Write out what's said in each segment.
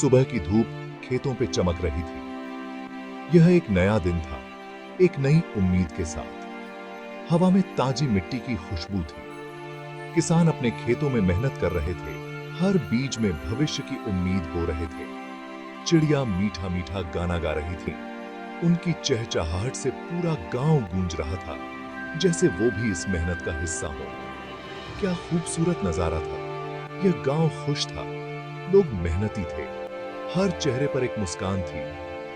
सुबह की धूप खेतों पे चमक रही थी। यह एक नया दिन था, एक नई उम्मीद के साथ। हवा में ताजी मिट्टी की खुशबू थी। किसान अपने खेतों में मेहनत कर रहे थे, हर बीज में भविष्य की उम्मीद बो रहे थे। चिड़िया मीठा मीठा गाना गा रही थी। उनकी चहचहाहट से पूरा गांव गूंज रहा था, जैसे वो भी इस मेहनत का हिस्सा हो। क्या खूबसूरत नजारा था। यह गांव खुश था, लोग मेहनती थे, हर चेहरे पर एक मुस्कान थी,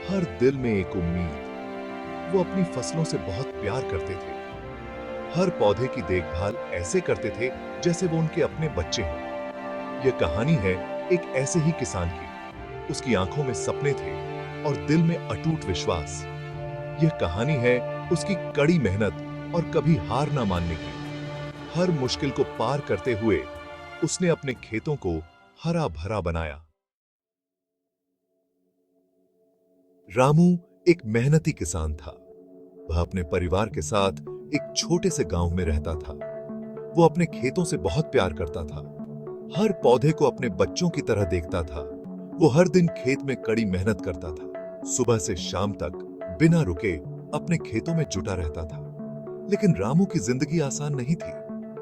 हर दिल में एक उम्मीद। वो अपनी फसलों से बहुत प्यार करते थे, हर पौधे की देखभाल ऐसे करते थे जैसे वो उनके अपने बच्चे हों। यह कहानी है एक ऐसे ही किसान की। उसकी आंखों में सपने थे और दिल में अटूट विश्वास। यह कहानी है उसकी कड़ी मेहनत और कभी हार ना मानने की। हर मुश्किल को पार करते हुए उसने अपने खेतों को हरा भरा बनाया। रामू एक मेहनती किसान था। वह अपने परिवार के साथ एक छोटे से गांव में रहता था। वो अपने खेतों से बहुत प्यार करता था, हर पौधे को अपने बच्चों की तरह देखता था। वो हर दिन खेत में कड़ी मेहनत करता था, सुबह से शाम तक बिना रुके अपने खेतों में जुटा रहता था। लेकिन रामू की जिंदगी आसान नहीं थी।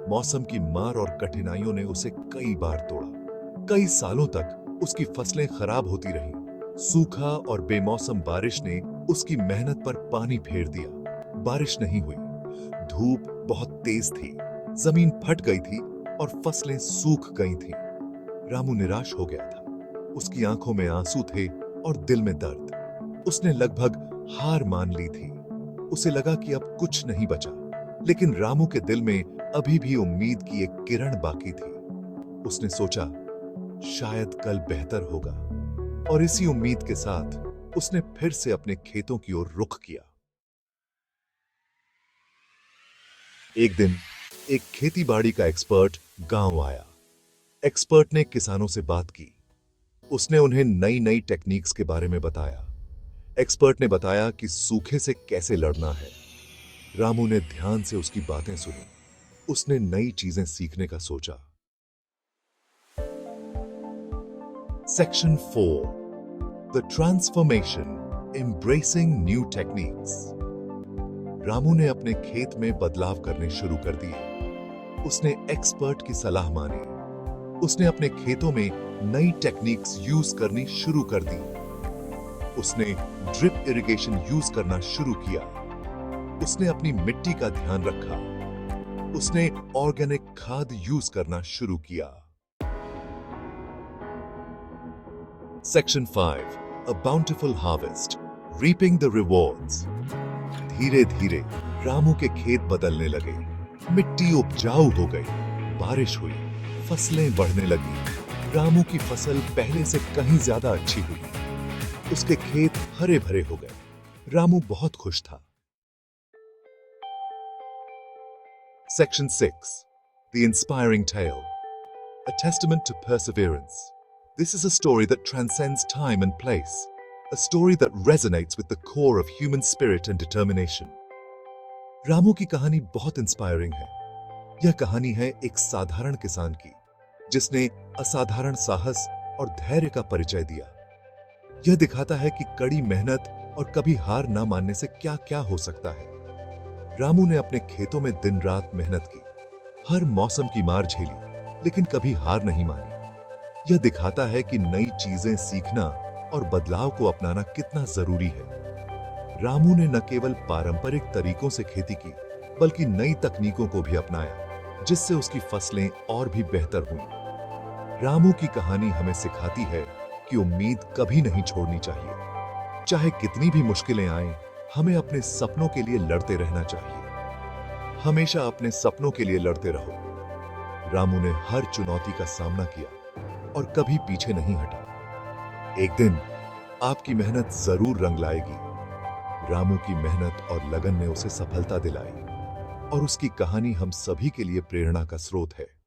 मौसम की मार और कठिनाइयों ने उसे कई बार तोड़ा। कई सालों तक उसकी फसलें खराब होती रहीं। सूखा और बेमौसम बारिश ने उसकी मेहनत पर पानी फेर दिया। बारिश नहीं हुई, धूप बहुत तेज थी, जमीन फट गई थी और फसलें सूख गई थीं। रामू निराश हो गया था। उसकी आंखों में आंसू थे और दिल में दर्द। उसने लगभग हार मान ली थी। उसे लगा कि अब कुछ नहीं बचा। लेकिन रामू के दिल में अभी भी उम्मीद की एक किरण बाकी थी। उसने सोचा, शायद कल बेहतर होगा। और इसी उम्मीद के साथ उसने फिर से अपने खेतों की ओर रुख किया। एक दिन एक खेतीबाड़ी का एक्सपर्ट गांव आया। एक्सपर्ट ने किसानों से बात की। उसने उन्हें नई नई टेक्निक्स के बारे में बताया। एक्सपर्ट ने बताया कि सूखे से कैसे लड़ना है। रामू ने ध्यान से उसकी बातें सुनी। उसने नई चीजें सीखने का सोचा। Section 4, the transformation, embracing new techniques. Ramu ने अपने खेत में बदलाव करने शुरू कर दिए। उसने एक्सपर्ट की सलाह मानी। उसने अपने खेतों में नई टेक्निक्स यूज करनी शुरू कर दी। उसने ड्रिप इरिगेशन यूज करना शुरू किया। उसने अपनी मिट्टी का ध्यान रखा। उसने ऑर्गेनिक खाद यूज करना शुरू किया। Section 5, a bountiful harvest, reaping the rewards. धीरे धीरे रामू के खेत बदलने लगे। मिट्टी उपजाऊ हो गई, बारिश हुई, फसलें बढ़ने लगी। रामू की फसल पहले से कहीं ज्यादा अच्छी हुई। उसके खेत हरे भरे हो गए। रामू बहुत खुश था। Section 6, the inspiring tale, a testament to perseverance. This is a story that transcends time and place, a story that resonates with the core of human spirit and determination. Ramu की कहानी बहुत इंस्पायरिंग है। यह कहानी है एक साधारण किसान की, जिसने असाधारण साहस और धैर्य का परिचय दिया। यह दिखाता है कि कड़ी मेहनत और कभी हार ना मानने से क्या क्या हो सकता है। रामू ने अपने खेतों में दिन रात मेहनत की, हर मौसम की मार झेली, लेकिन कभी हार नहीं मानी। यह दिखाता है कि नई चीजें सीखना और बदलाव को अपनाना कितना जरूरी है। रामू ने न केवल पारंपरिक तरीकों से खेती की, बल्कि नई तकनीकों को भी अपनाया, जिससे उसकी फसलें और भी बेहतर हुईं। रामू की कहानी हमें सिखाती है कि उम्मीद कभी नहीं छोड़नी चाहिए। चाहे कितनी भी मुश्किलें आएं, हमें अपने सपनों के लिए लड़ते रहना चाहिए। हमेशा अपने सपनों के लिए लड़ते रहो। रामू ने हर चुनौती का सामना किया और कभी पीछे नहीं हटा। एक दिन आपकी मेहनत जरूर रंग लाएगी। रामू की मेहनत और लगन ने उसे सफलता दिलाई और उसकी कहानी हम सभी के लिए प्रेरणा का स्रोत है।